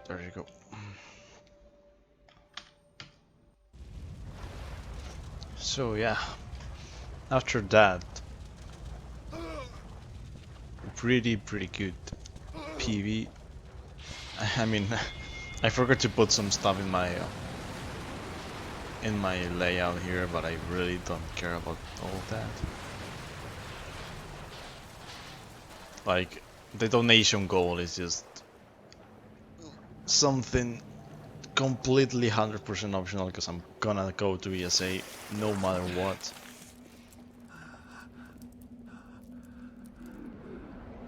There you go. So yeah, after that, pretty good PV. I mean, I forgot to put some stuff in my layout here, but I really don't care about all of that. Like, the donation goal is just something completely 100% optional because I'm gonna go to ESA no matter what.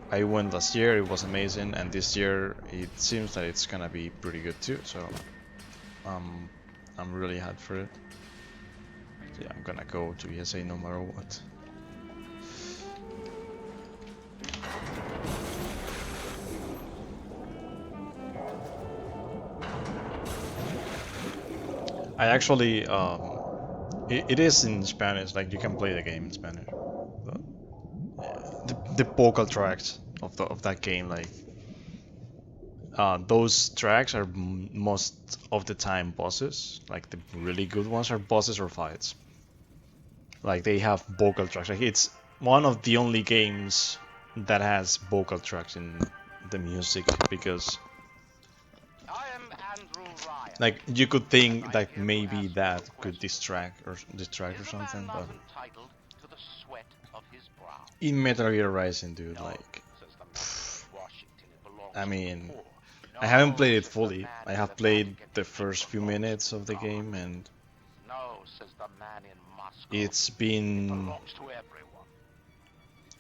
I went last year, it was amazing, and this year it seems that it's gonna be pretty good too, so I'm really hyped for it. So yeah, I'm gonna go to ESA no matter what. I actually, it is in Spanish, like you can play the game in Spanish. But the vocal tracks of that game, like those tracks are most of the time bosses. Like the really good ones are bosses or fights. Like they have vocal tracks. Like it's one of the only games that has vocal tracks in the music because like you could think that maybe that could distract or something, but in Metal Gear Rising, dude, like I mean, I haven't played it fully. I have played the first few minutes of the game and it's been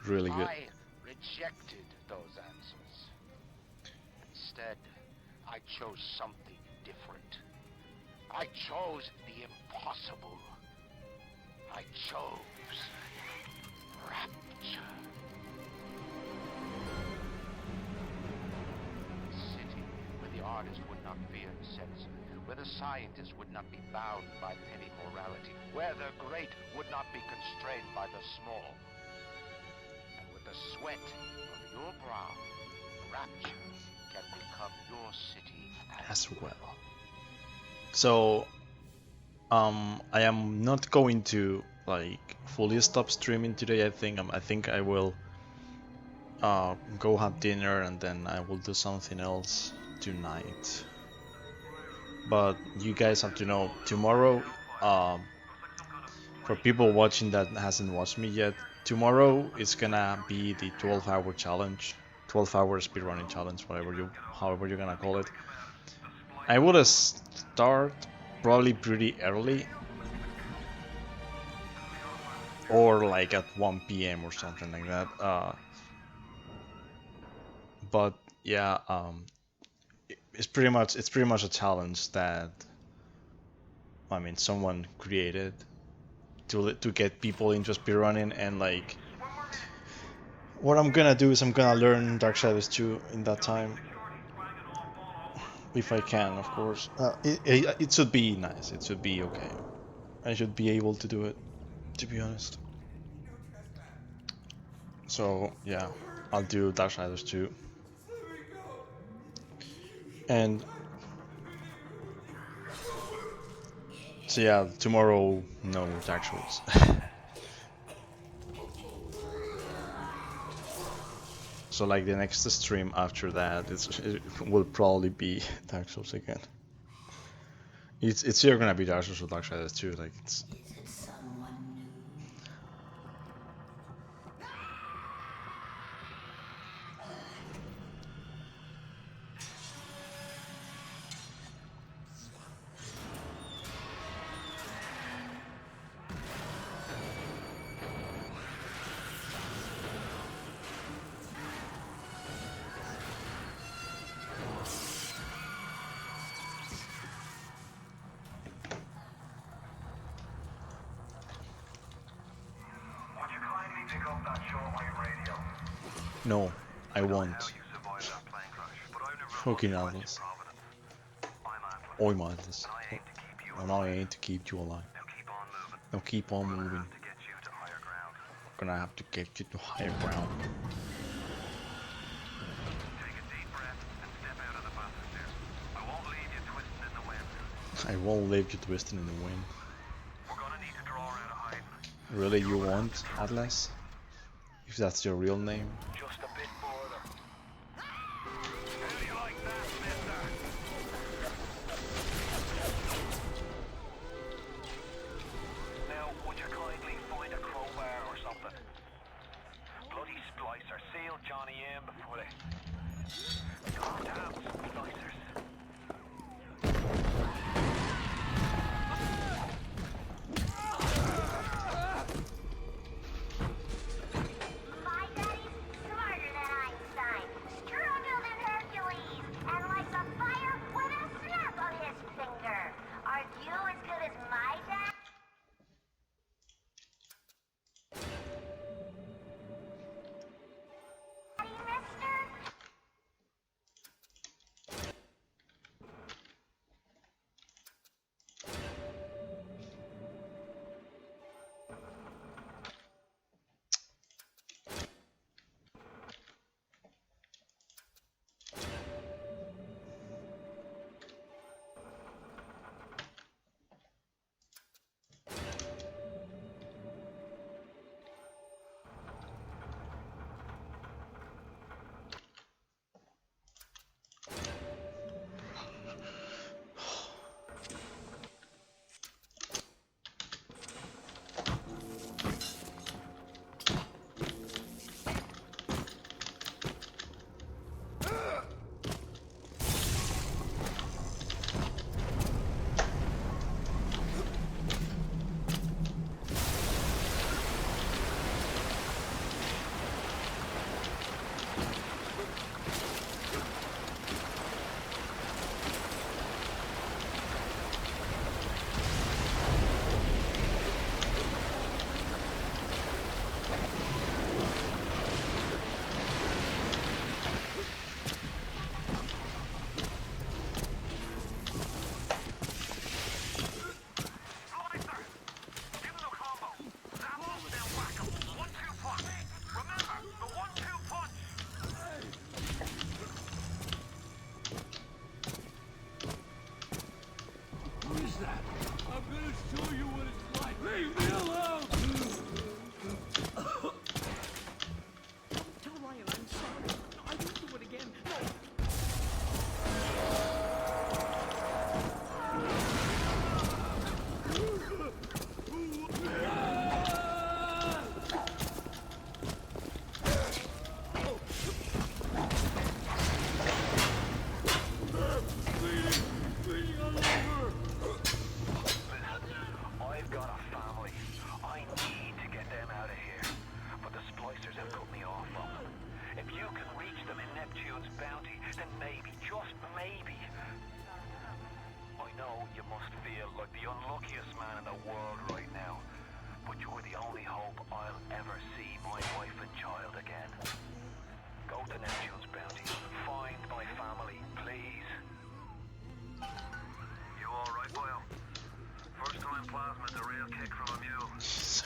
really good. I rejected those answers. Instead, I chose something different. I chose the impossible. I chose rapture. A city where the artist would not fear the censor, where the scientist would not be bound by petty morality, where the great would not be constrained by the small. The sweat of your brow, rapture can become your city As well. So I am not going to like fully stop streaming today. I think I will go have dinner and then I will do something else tonight. But you guys have to know tomorrow, for people watching that hasn't watched me yet, tomorrow is gonna be the 12-hour challenge, 12-hour speedrunning challenge, however you're gonna call it. I would start probably pretty early, or like at 1 p.m. or something like that. But yeah, it's pretty much a challenge that I mean someone created to get people into speedrunning, and like what I'm gonna do is I'm gonna learn Darksiders 2 in that time, if I can, of course. It should be nice. It should be okay. I should be able to do it, to be honest. So yeah, I'll do Darksiders 2. And so yeah, tomorrow no Dark Souls. So like the next stream after that, it will probably be Dark Souls again. It's either gonna be Dark Souls or Darksiders 2. Like it's. No, I won't. Fucking Atlas. Oi, Atlas. And I aim to keep you alive. Now keep on moving. Gonna have to get you to higher ground. I won't leave you twisting in the wind. We're gonna need to draw out of hiding. Really, you won't, Atlas? If that's your real name? Just a bit further. How do you like that, mister? Now, would you kindly find a crowbar or something? Bloody splicer. Seal Johnny in before they... God damn splicers.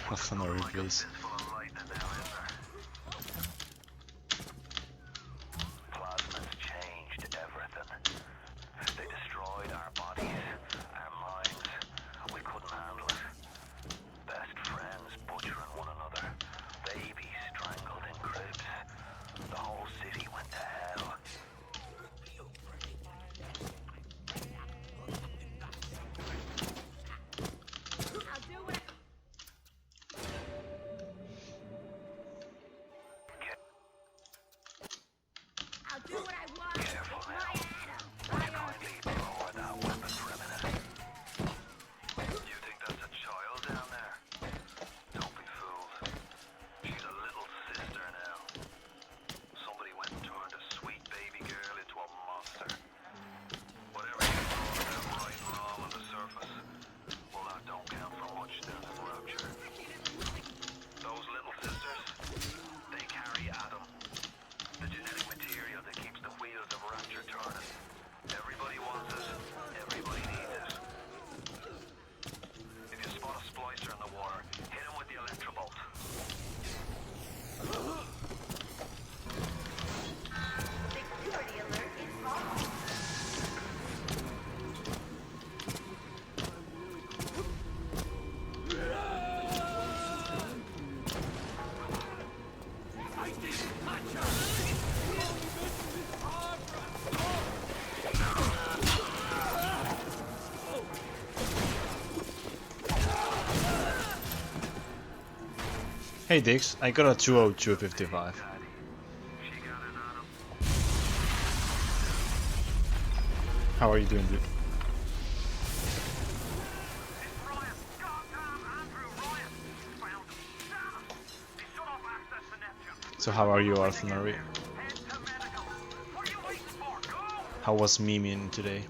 What's on our replace? Plasma's changed everything. They destroyed our bodies, our minds. We couldn't handle it. Best friends butchering one another. Babies strangled in cribs. The whole city went to hell. Hey Dix, I got a 202.55. How are you doing, dude? So how are you, Arthur Murray? How was memeing today?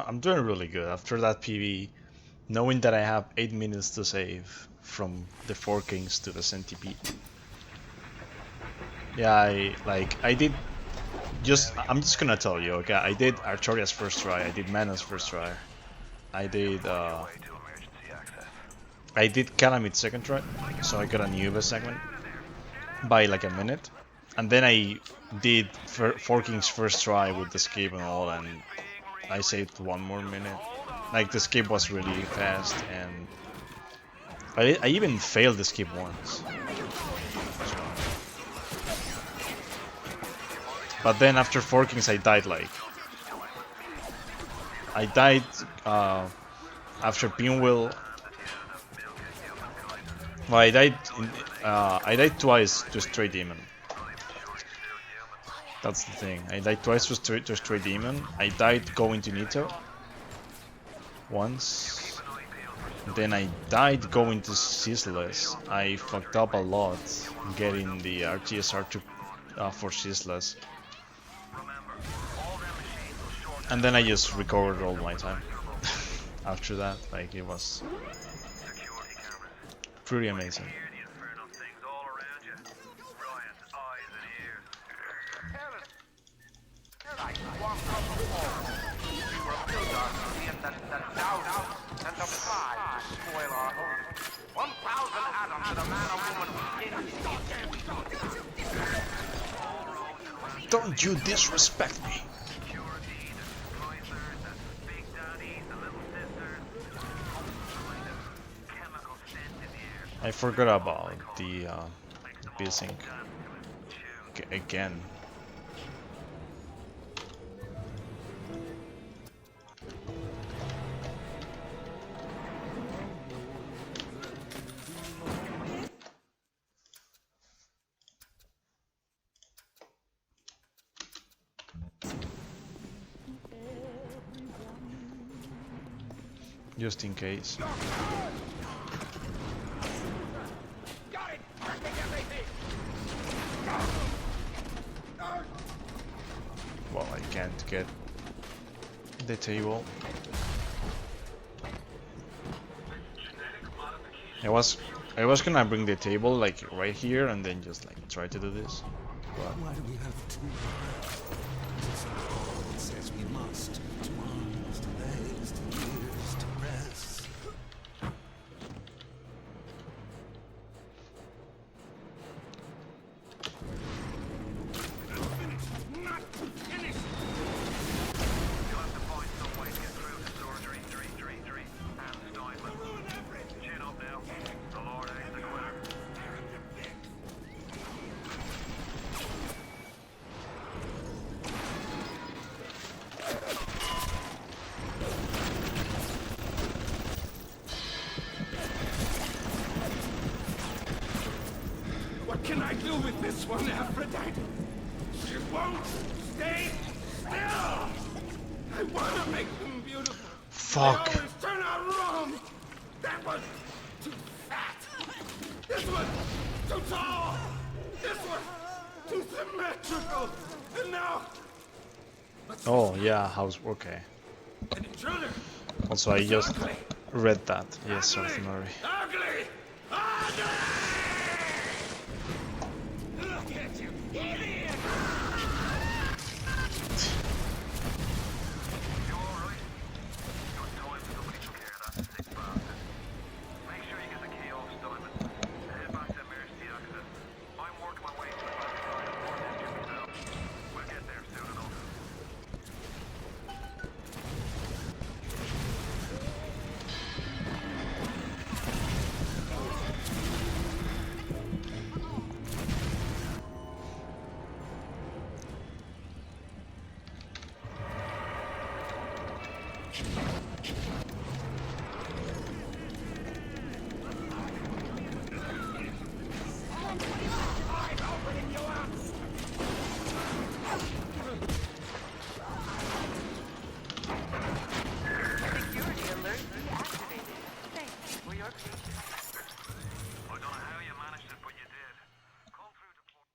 I'm doing really good after that PV, knowing that I have 8 minutes to save from the 4 kings to the centipede. Yeah, I did I'm just gonna tell you, okay, I did Artorias first try, I did Mana's first try, I did Calamite second try, so I got a new best segment by like a minute, and then I did 4 kings first try with the escape and all, and I saved 1 more minute. Like the escape was really fast, and I even failed the escape once. So. But then after 4 kings I died after Pinwheel. Well, I died twice to Stray Demon. That's the thing. I died twice to Stray Demon. I died going to Nito once. Then I died going to Ceaseless. I fucked up a lot getting the RTSR for Ceaseless. And then I just recovered all my time. After that, like, it was pretty amazing. Don't you disrespect me! I forgot about the B-Sync again. Just in case. Well, I can't get the table. I was gonna bring the table like right here and then just like try to do this. But why do we have to? It says we must. To arms, to legs, to ears, to breasts. What can I do with this one, Aphrodite? She won't stay still! I want to make them beautiful. fuck. They always turn out wrong! That was too fat! This was too tall! This was too symmetrical! And now... Oh yeah, how's okay. An intruder! Also, I just read that. Yes, Arthur Murray. Ugly! Ugly! Look at you, idiot! Security alert deactivated. Thanks for your patience. I don't know how you managed it, but you did. Come through the port.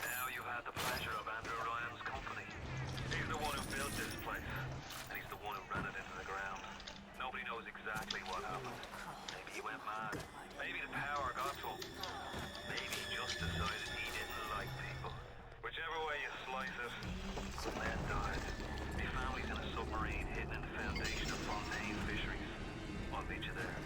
Now you had the pleasure of Andrew Ryan's company. He's the one who built this place, and he's the one who ran it into the ground. Nobody knows exactly what happened. Maybe he went mad. Maybe the power got to him. Maybe he just decided he didn't like people. Whichever way you slice it, some men died. My family's in a submarine hidden in the foundation of Fontaine Fisheries. I'll meet you there.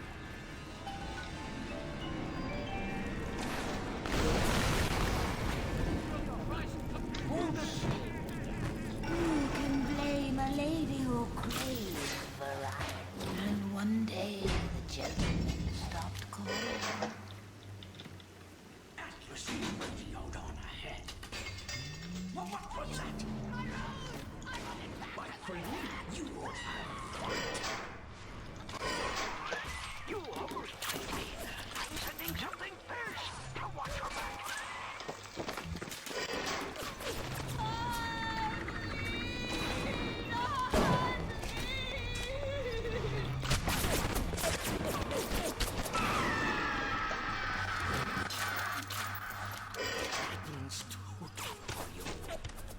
Who can blame a lady who craves variety? And one day the gentleman stopped calling. Atlas radioed on ahead. What was that? My friend, you You almost beat me. I'm sending something first to watch your back. means too good for you.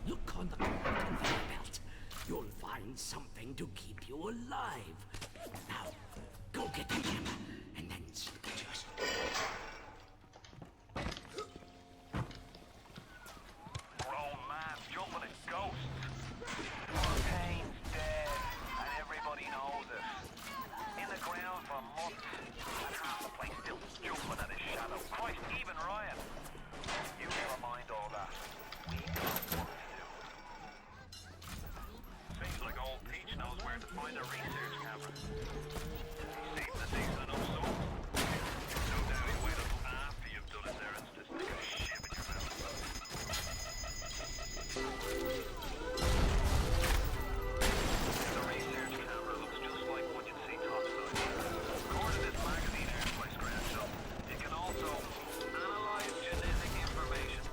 Look on the conveyor belt. You'll find something to keep you alive. Now, go get the camera and then just. Romance, jumping at ghosts. Fontaine's dead, and everybody knows it. In the ground for months, and half the place still jumping at his shadow. Christ, even Ryan. You never mind all that. We got work to do. Seems like old Peach knows where to find a research camera. He seems a decent enough sort. No doubt he'll wait until after you've done his errands to stick a ship in your mouth. The research camera looks just like what you'd see topside. Recorded this magazine airplay scratch, so it can also analyze genetic information,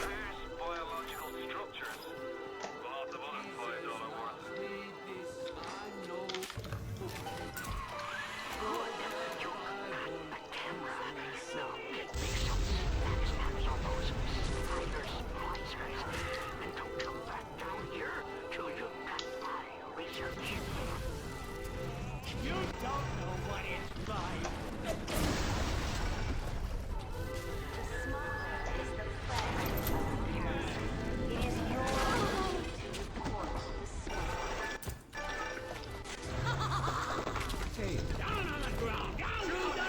parse biological structures, lots of other $5 worth. Now get me some snaps on those spiders, monsters, and don't come back down here till you've got my research. You don't know what it's like. The smile is the flag of comparison. It is your duty to report the smile. Hey, down on the ground! Down to the...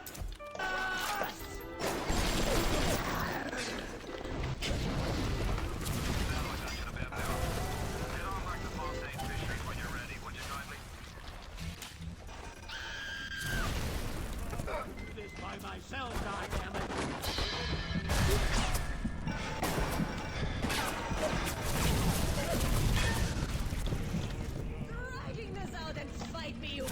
Get on back to Fontaine Fisheries when you're ready, would you kindly? Do this by myself, goddammit. Writing this out and spite me, you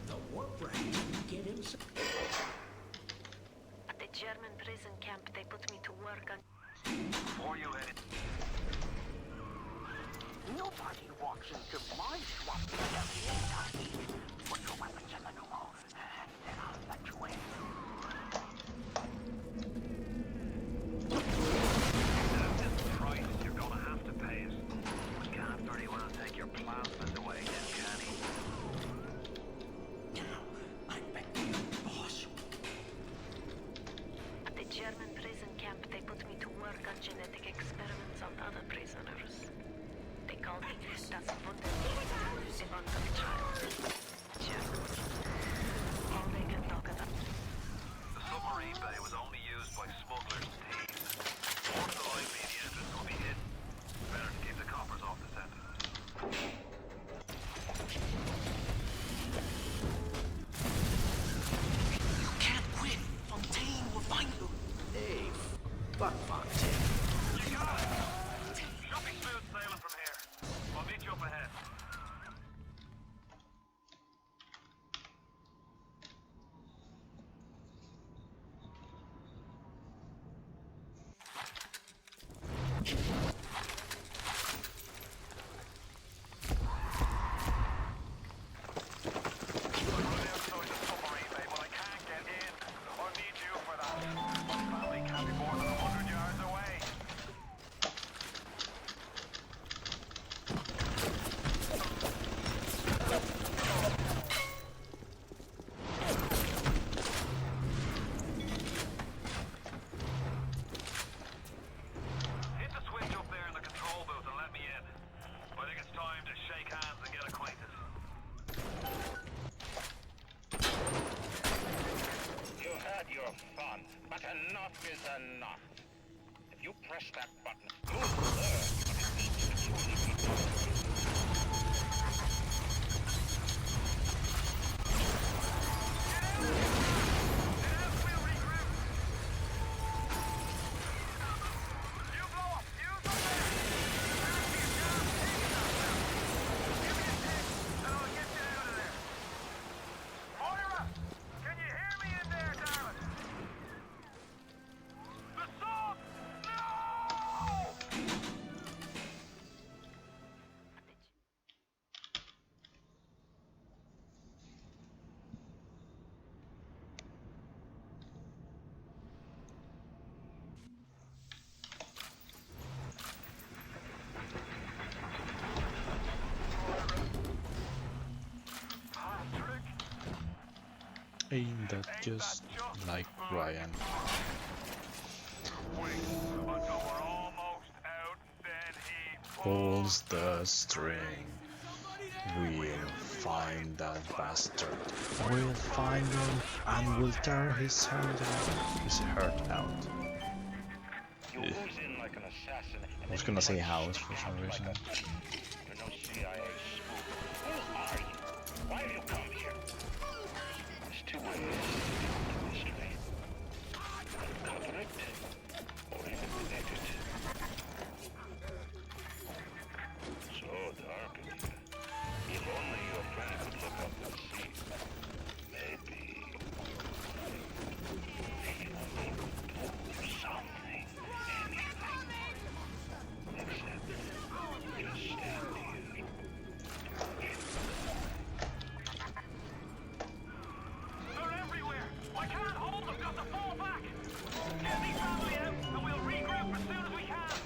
The warp rat didn't get him some... At the German prison camp, they put me to work on... Before you head in... Nobody walks into my swamp without anytime. Put your weapons in the pneumo, and then I'll let you in. At this price, you're gonna have to pay it. We can't very well take your plasmas away again, can he? Now, I'm back to the boss. At the German prison camp, they put me to work on genetic experiments on other prisoners. They called it Das Wunder, the wonderful child. But fuck it. You got it! Should be smooth sailing from here. I'll meet you up ahead. Enough is enough. If you press that button, you'll learn what it means to truly be Ain't that just like Ryan? Pulls the string. We'll find that bastard. We'll find him and we'll tear his heart out. You ooze in like an assassin. I was gonna say house for some reason. You're no CIA spook. Who are you? Why have you come here? There's two ways to mystery. Uncover it or eliminate it. So dark in here. If only your friend could look up and see. Maybe something, anything. Except just stand here. They're everywhere! I can't hold them! Got to fall back! Get me family out and we'll regroup as soon as we can!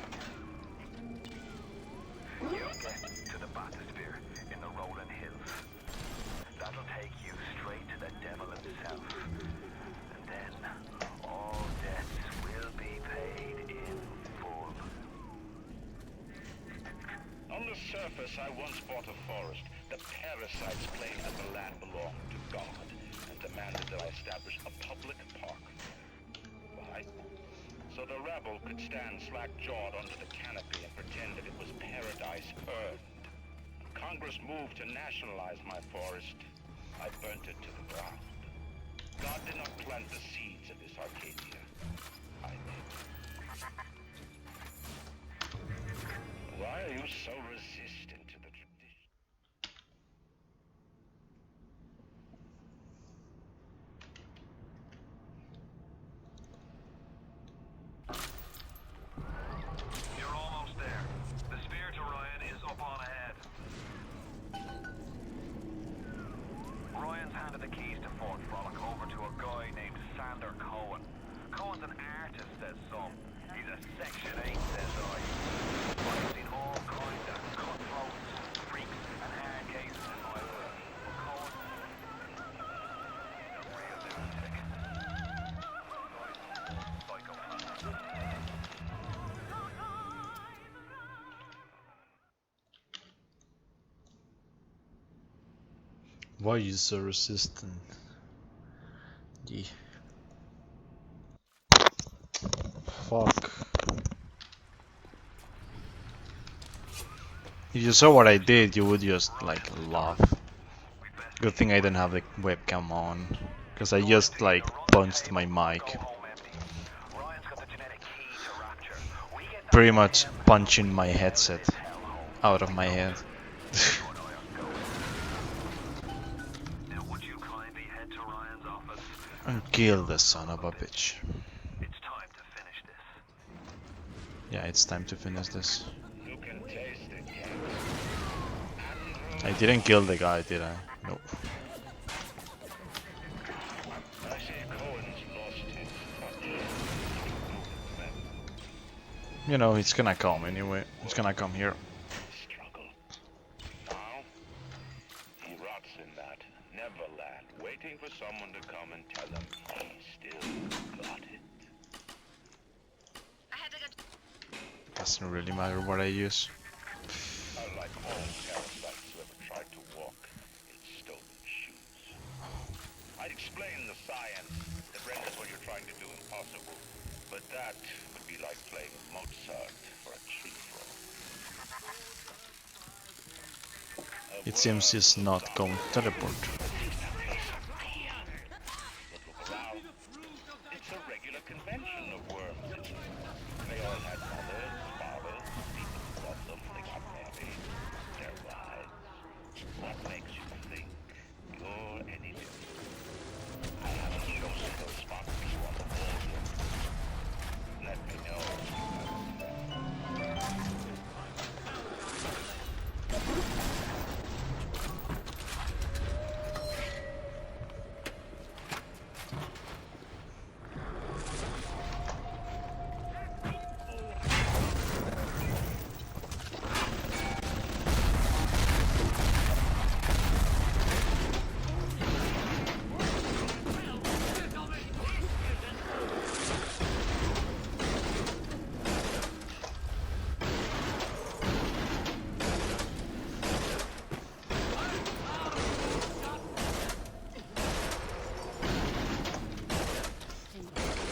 You get to the bathysphere in the rolling hills. That'll take you straight to the devil himself. And then all debts will be paid in full. On the surface, I once bought a forest. The parasites claimed that the land belonged to God and demanded that I establish a public park. Why? So the rebel could stand slack-jawed under the canopy and pretend that it was paradise earned. When Congress moved to nationalize my forest, I burnt it to the ground. God did not plant the seeds of this Arcadia. I did. Why are you so resistant to the tradition? You're almost there. The spear to Ryan is up on ahead. Ryan's handed the keys to Fort Frolic over to a guy named Sander Cohen. Cohen's an artist, says some. He's a Section 8, says I. I've seen all kinds of cutthroats, freaks, and hard cases in my work. But Cohen, he's a real lunatic. Psychopath. Why you so resistant? Yeah. Fuck. If you saw what I did, you would just like laugh. Good thing I didn't have the webcam on, because I just like punched my mic. Go home empty. Ryan's got the genetic key to pretty much punching my headset out of my head. Now would you kindly head to Ryan's office? And kill the son of a bitch. It's time to finish this. Yeah, it's time to finish this. You can taste it, Kent. I didn't kill the guy, did I? Nope. I see Cohen's lost his touch. You know, it's gonna come anyway. It's gonna come here. Struggle. Now, he rots in that Neverland, waiting for someone to come and tell him he still got it. Doesn't really matter what I use. Unlike all parasites who ever tried to walk in stolen shoes. I'd explain the science that renders what you're trying to do impossible, but that would be like playing Mozart for a tree frog. It seems he's not going to teleport. But look around. It's a regular convention of worms. They all had mothers, fathers, people who loved them, they got married, their wives. What makes you think you're any different? I haven't chosen those spots for you on the wall yet. Let me know.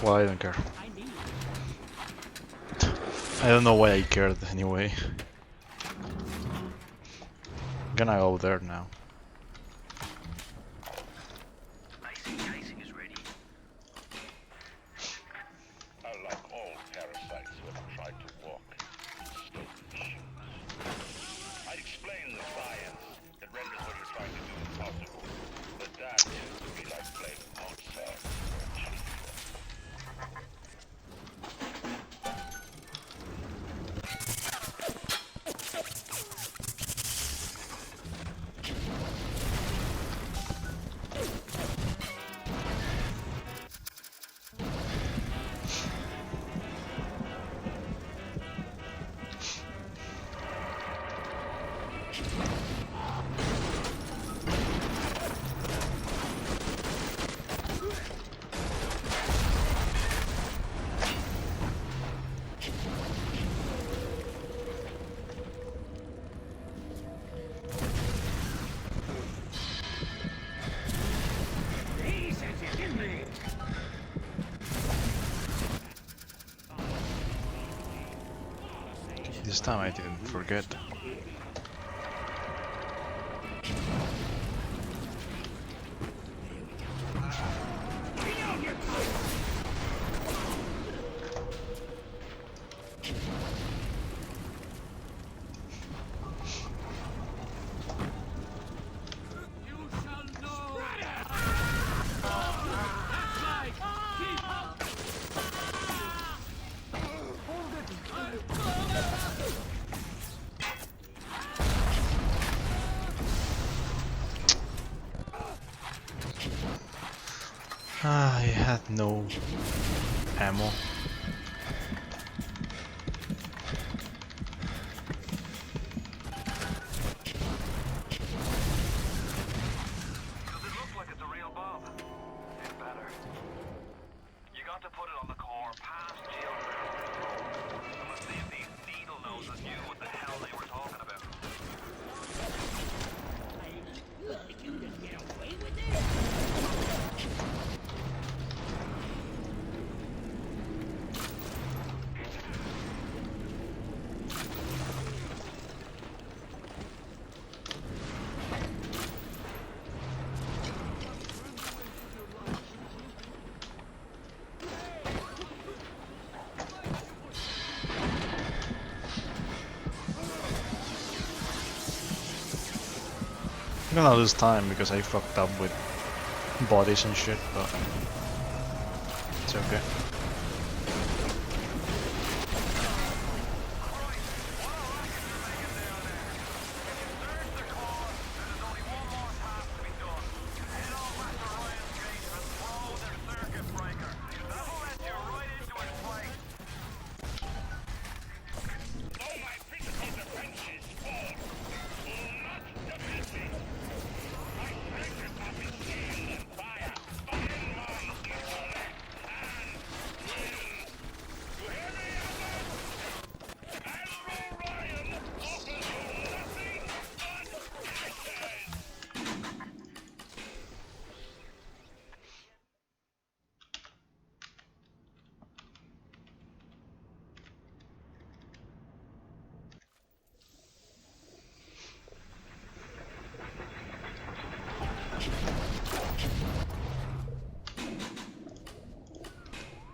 Well, I don't care. I don't know why I cared anyway. Gonna go there now. Unlike all parasites who ever tried to walk in stolen shoes. I'd explain the science that renders what you're trying to do impossible, but that would be like playing Mozart for a tree frog. This time I didn't forget. I had no ammo. Does it look like it's a real bomb? It's better. You got to put it on the core past jailbird control. Let's see if these needle noses knew what the hell they were talking about. I'm gonna lose time because I fucked up with bodies and shit, but it's okay.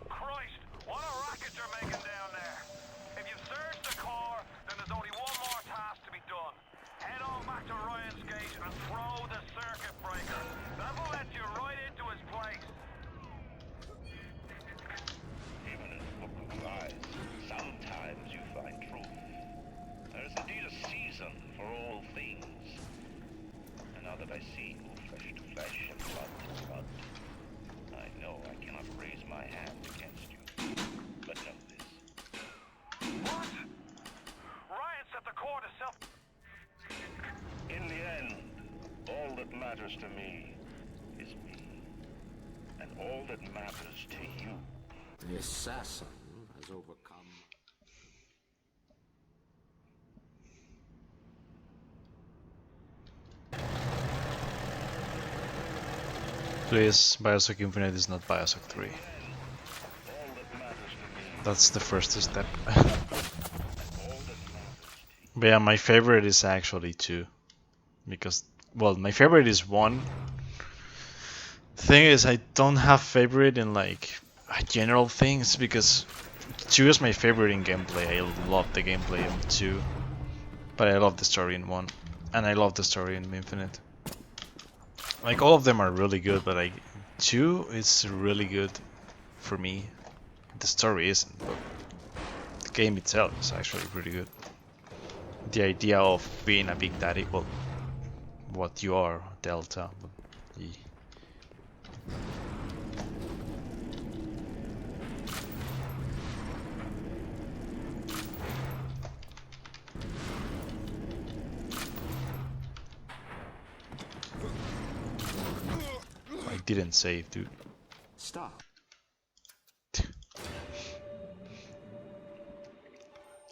Christ, what a racket you're making down there. If you've searched the core, then there's only one more task to be done. Head on back to Ryan's gate and throw the circuit breaker. That'll let you right into his place. Even in book of lies, sometimes you find truth. There is indeed a season for all things. And now that I see you flesh to flesh and blood to blood, I know I cannot raise my hand against you. But know this. What? Ryan set the core to self... In the end, all that matters to me is me. And all that matters to you. The assassin has overcome. Please, BioShock Infinite is not BioShock 3. That's the first step. But yeah, my favorite is actually 2. Because, well, my favorite is 1. Thing is, I don't have favorite in like general things because 2 is my favorite in gameplay. I love the gameplay in 2. But I love the story in 1. And I love the story in Infinite. Like, all of them are really good, but like 2 is really good for me. The story isn't, but the game itself is actually pretty good. The idea of being a big daddy, well, what you are, Delta. But I didn't save, dude. Stop.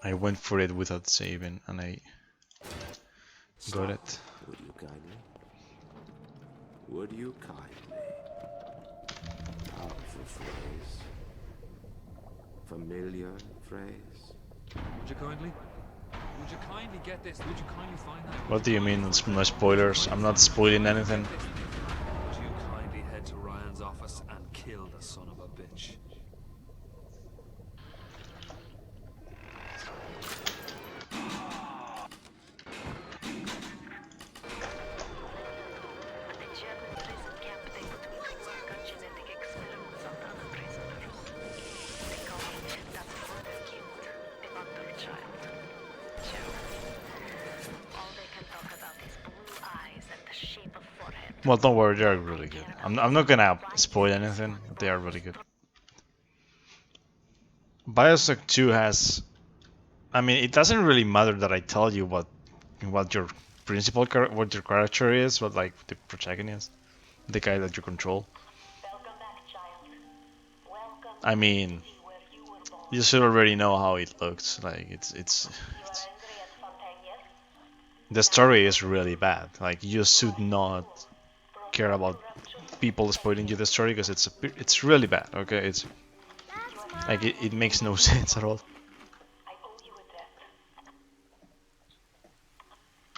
I went for it without saving, and I got it. Would you kindly? Would you kindly? Powerful phrase. Familiar phrase. Would you kindly? Would you kindly get this? Would you kindly find that? What do you mean? No spoilers. I'm not spoiling anything. Would you kindly head to Ryan's office and kill the son of a bitch? At the German prison camp, they put me to work on genetic experiments on other prisoners. They call me das Wunderkind, the wonder child. Joe. All they can talk about is blue eyes and the shape of forehead. Well, don't worry, they are really good. I'm not gonna spoil anything, but they are really good. BioShock 2 has... I mean, it doesn't really matter that I tell you what your what your character is, what like the protagonist, the guy that you control. Welcome back, child. Welcome I mean, to where you were born. you should already know how it looks. Like it's You are angry at something, yes? the story is really bad. Like you should not care about people spoiling you the story because it's really bad. Okay, it's like it makes no sense at all. I owe you a debt.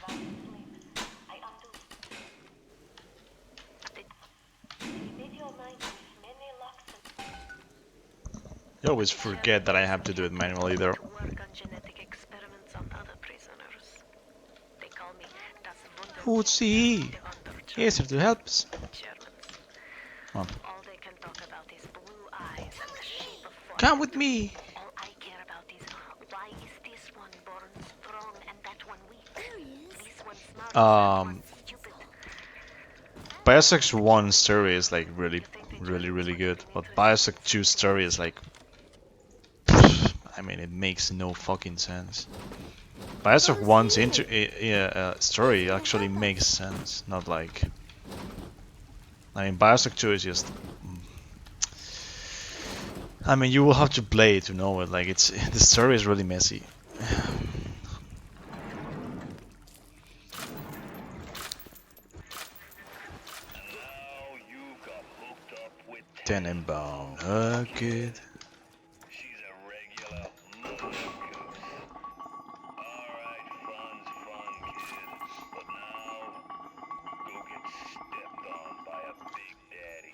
While you sleep, I undo. We did your mind with many locks and You always forget that I have to do it manually there. to work on genetic experiments on other prisoners. They call me das Wunder. Who's he? Easier to help us. Germans. Oh. All they can talk about is blue eyes and the shape of fortune. Come with me. All I care about is why is this one born strong and that one weak? This one smart, that one stupid. BioShock 1 story is like really good, but BioShock 2 story is like, I mean, it makes no fucking sense. BioShock 1's story actually makes sense, not like, I mean, BioShock 2 is just, I mean, you will have to play it to know it. Like, it's the story is really messy. Tenenbaum, good. She's a regular mother goose. Alright, fun's fun, kid. But now, go get stepped on by a big daddy.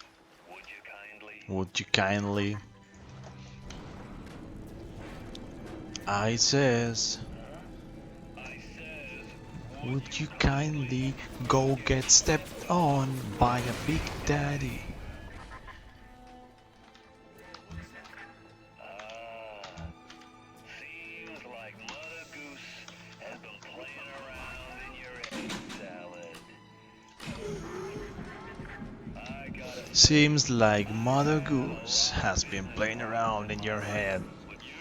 Would you kindly? Would you kindly? I says, would you kindly go get stepped on by a big daddy? Seems like Mother Goose has been playing around in your egg salad. I gotta Seems like Mother Goose has been playing around in your head. with you,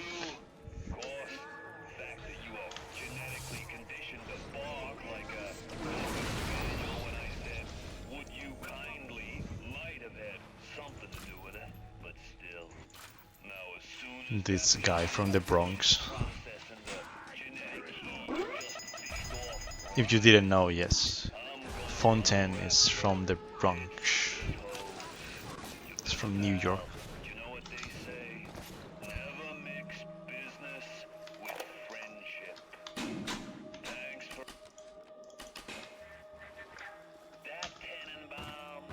of course, the fact that you are genetically conditioned to bark like a spaniel when I said, would you kindly, might have had something to do with it, but still. Now as soon as This guy from the Bronx. processing the genetic key just pissed off, If you didn't know, yes. Fontaine is from the Bronx. It's from New York. you know what they say? Never mix business with friendship. Thanks for that, Tenenbaum.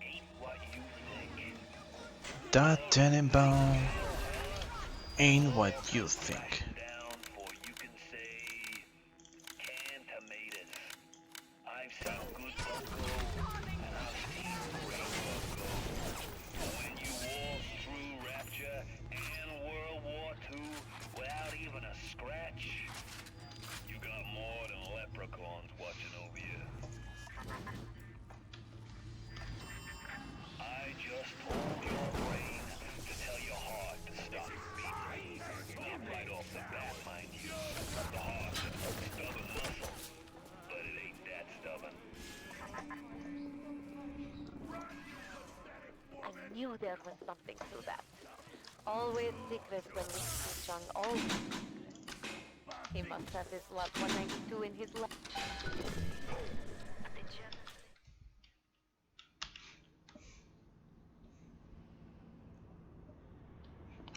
Ain't what you think. That Tenenbaum ain't what you think. Down for you can say canned tomatoes. I've seen good bunko and I've seen great bunko. When you waltz through Rapture and World War II without even a scratch, you got more than leprechauns watching over you. I just told your brain to tell your heart to stop beating. Not right off the bat, mind you. The heart's a stubborn muscle, but it ain't that stubborn. I knew there was something to that. Always secret when we speak, John. Always. He must have his lot 192 in his lap.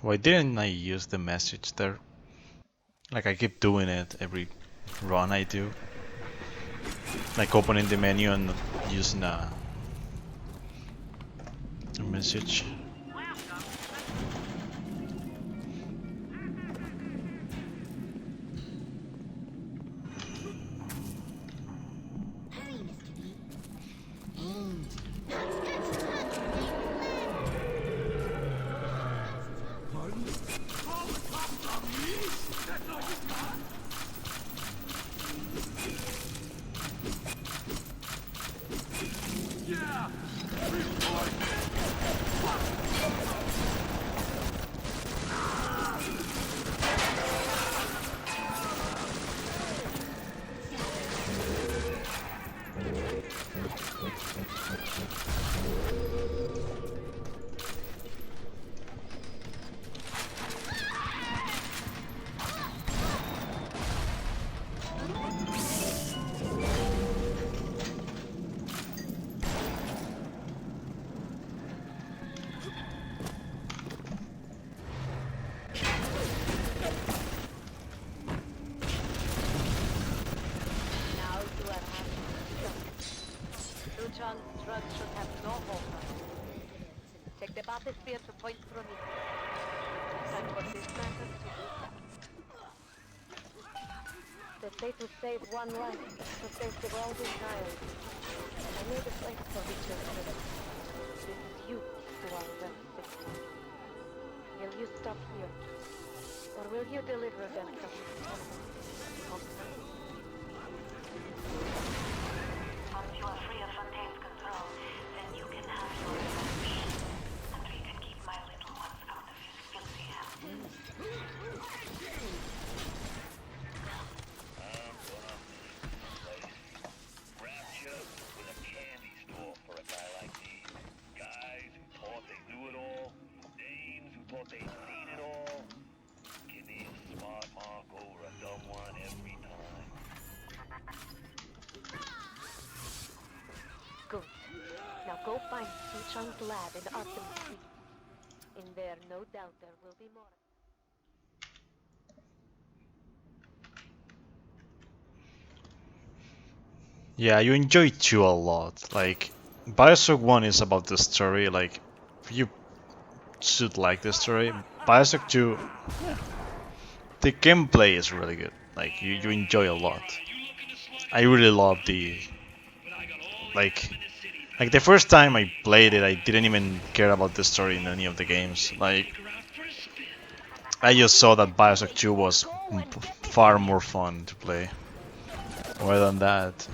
Why didn't I use the message there? Like I keep doing it every run I do. Like opening the menu and using a message. Hurry, Mr. B. And Now you are having Lucian's drugs should have no hold on you. Take the bathysphere to Point Prometheus. Time for this matter to do that. The fate to save one life, to save the world's child. I made a place for Richard Phillips. This is you who are well fit. Will you stop here? Or will you deliver them from this terrible monster? Once you are free of Fontaine's control, then you can have your revenge. And we can keep my little ones out of his filthy house. I'm gonna miss this place. Rapture was a candy store for a guy like me. Guys who thought they knew it all, dames who thought they'd seen it all. Give me a smart mark over a dumb one every time. Good. Now go find Suchang's lab in Artemis Street. In there, no doubt there will be more. Yeah, you enjoy 2 a lot. Like, BioShock 1 is about the story, like, you should like the story. BioShock 2, yeah, the gameplay is really good. Like, you enjoy a lot. I really love the, like, like the first time I played it, I didn't even care about the story in any of the games. Like, I just saw that BioShock 2 was far more fun to play. More than that.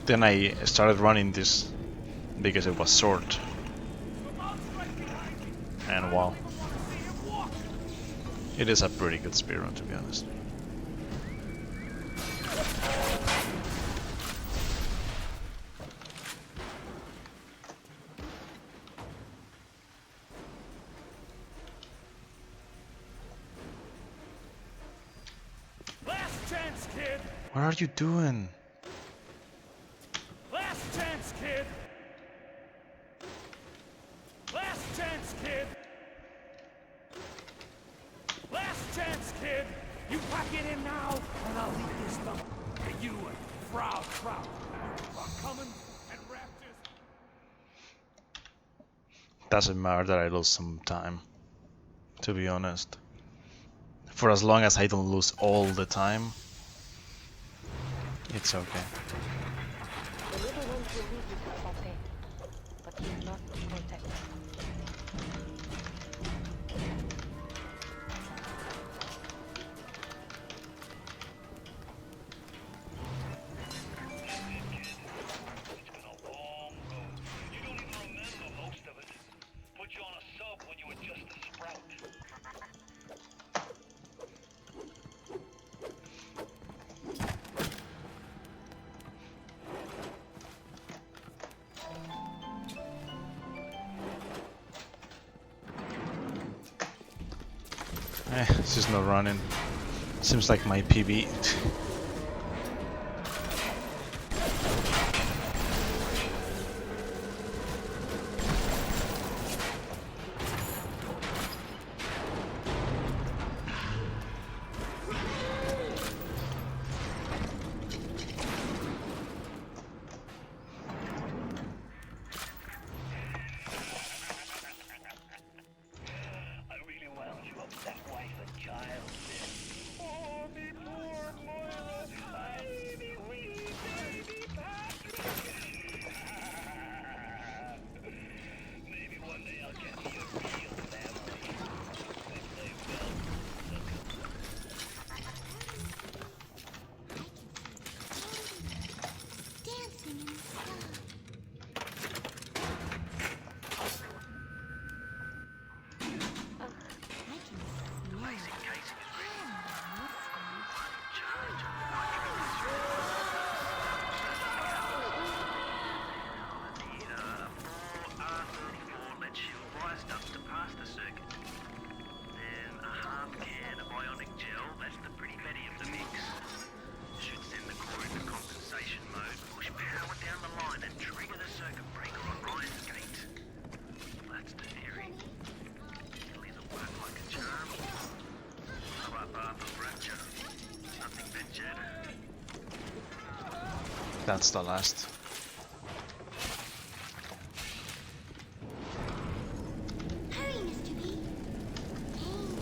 Then I started running this because it was short. And wow. It is a pretty good speedrun, to be honest. Last chance, kid! What are you doing? Last chance, kid! Last chance, kid! Last chance, kid! You pack it in now, and I'll leave this stuff to you and Frau Trout. I'm coming and Raptors. Doesn't matter that I lose some time, to be honest. For as long as I don't lose all the time, it's okay. The little ones will lead you to Fontaine, but you must protect them. It's been a long road. You don't even remember most of it. Put you on a sub when you were just a sprout. This is not running. Seems like my PB. I really wound you up that way for child. Oh, me poor Moira. Baby, wee baby Patrick. Maybe one day I'll get me a real family. If they will. Dancing in the sky. I can smell Lets you rise up to pass the circuit. Then a half can of ionic gel, that's the pretty Betty of the mix. Should send the core into compensation mode, push power down the line and trigger the circuit breaker on Ryan's gate. That's the theory. It'll either work like a charm, blow up half of Rapture. Nothing but chatter. That's the last. Hurry, Mr. B. Pain.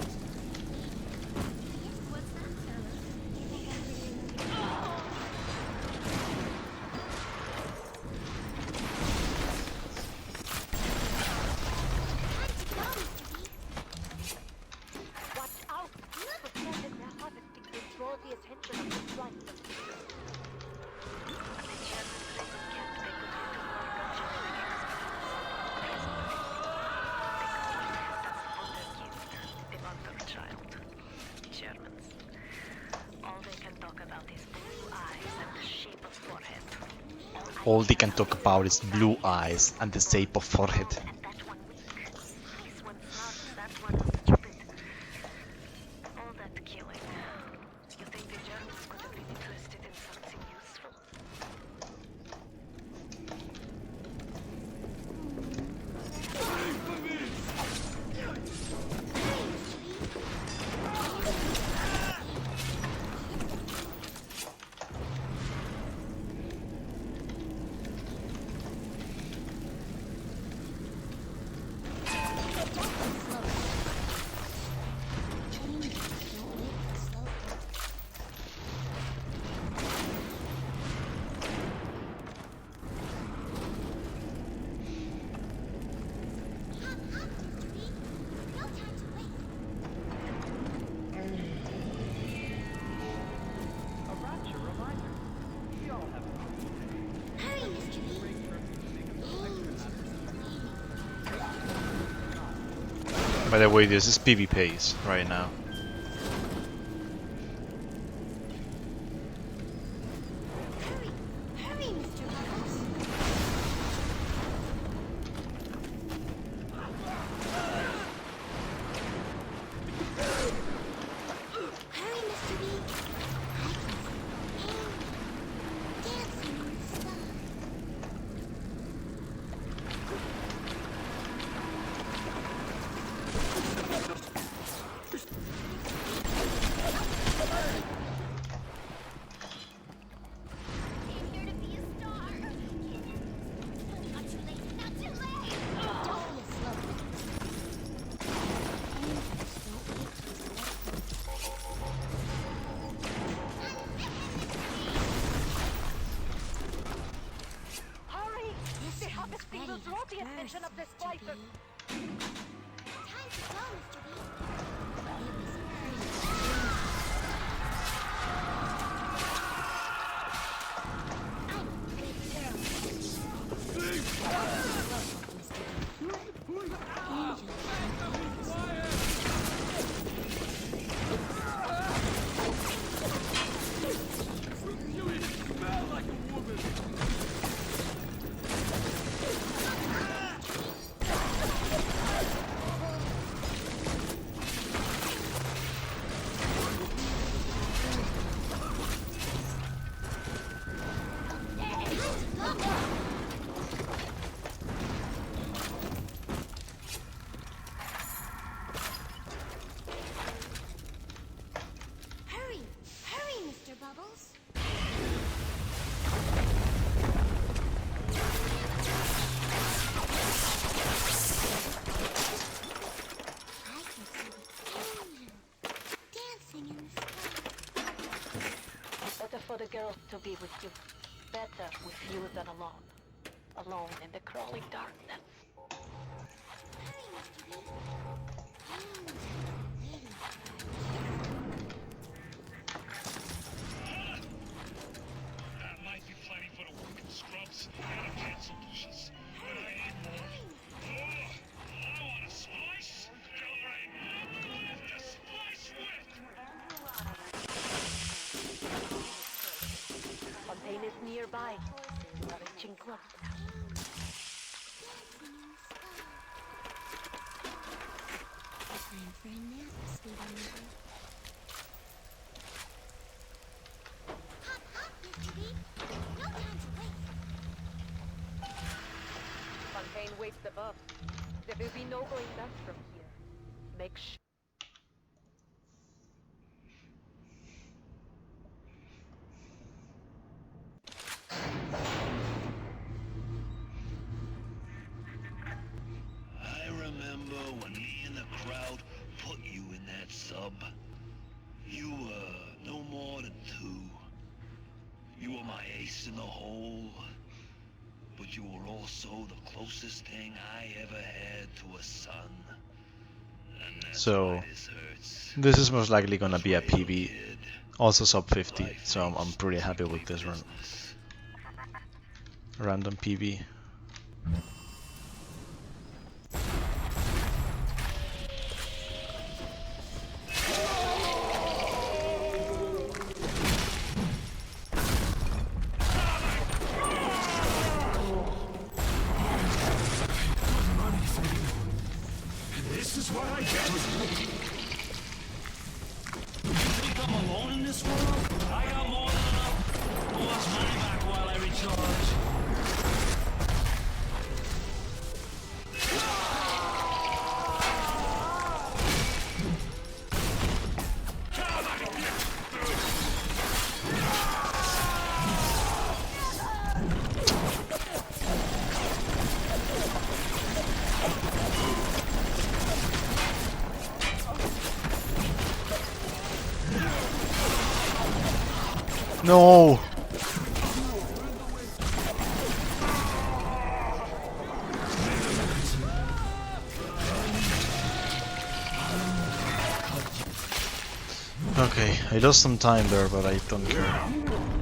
all they can talk about is blue eyes and the shape of forehead. And that one weak. This one smart, that one stupid. All that killing. You think the Germans could have been interested in something useful? By the way, this is PvPs right now. Of this place. For the girl to be with you. Better with you than alone. Alone in the crawling darkness. That might be plenty for the working scrubs and the cancel bushes. But I need more. Oh, I want a slice. Alright, I'm going to slice with. Fontaine is nearby. We are reaching close now. Time for a nap, Speedrun. Hop, hop, Mr. B. No time to waste. Fontaine waits above. There will be no going back from here. Make sure. I remember when me and the crowd put you in that sub. You were no more than 2. You were my ace in the hole. But you were also the closest thing I ever had to a son. And that's So why this hurts. this is most likely gonna be a Betrayal, PB, kid. also sub 50, Life so I'm ain't pretty happy with strictly this run. business. Random PB. what I get. You think I'm alone in this world? I got more than enough. Watch my back while I recharge. No! Okay, I lost some time there, but I don't care.